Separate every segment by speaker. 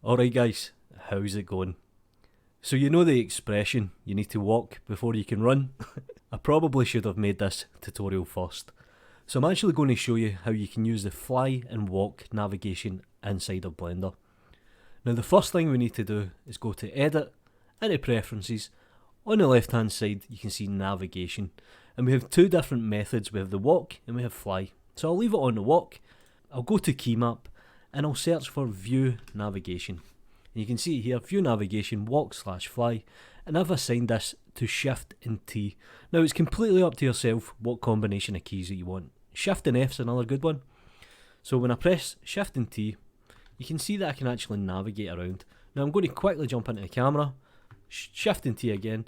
Speaker 1: Alright guys, how's it going? So you know the expression, you need to walk before you can run? I probably should have made this tutorial first. So I'm actually going to show you how you can use the fly and walk navigation inside of Blender. Now the first thing we need to do is go to Edit, into Preferences. On the left hand side you can see Navigation, and we have two different methods. We have the walk and we have fly. So I'll leave it on the walk, I'll go to Key Map and I'll search for View Navigation. And you can see here, View Navigation, walk/fly, and I've assigned this to Shift and T. Now it's completely up to yourself what combination of keys that you want. Shift and F is another good one. So when I press Shift and T, you can see that I can actually navigate around. Now I'm going to quickly jump into the camera, Shift and T again,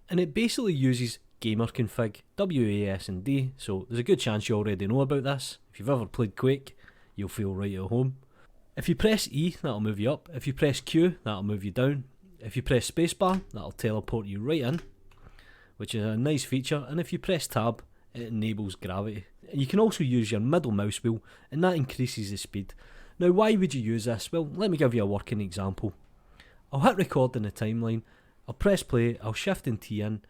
Speaker 1: and it basically uses gamer config, WASD, so there's a good chance you already know about this. If you've ever played Quake, you'll feel right at home. If you press E, that'll move you up. If you press Q, that'll move you down. If you press spacebar, that'll teleport you right in, which is a nice feature. And if you press Tab, it enables gravity. You can also use your middle mouse wheel, and that increases the speed. Now why would you use this? Well, let me give you a working example. I'll hit record in the timeline, I'll press play, I'll Shift and T in,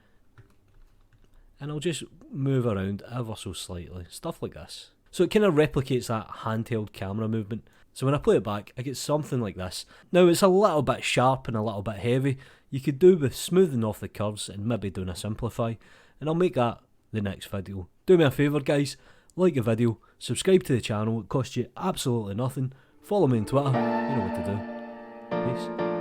Speaker 1: and I'll just move around ever so slightly, stuff like this. So it kind of replicates that handheld camera movement. So when I play it back, I get something like this. Now it's a little bit sharp and a little bit heavy. You could do with smoothing off the curves and maybe doing a simplify, and I'll make that the next video. Do me a favour guys, like the video, subscribe to the channel, it costs you absolutely nothing, follow me on Twitter, you know what to do. Peace.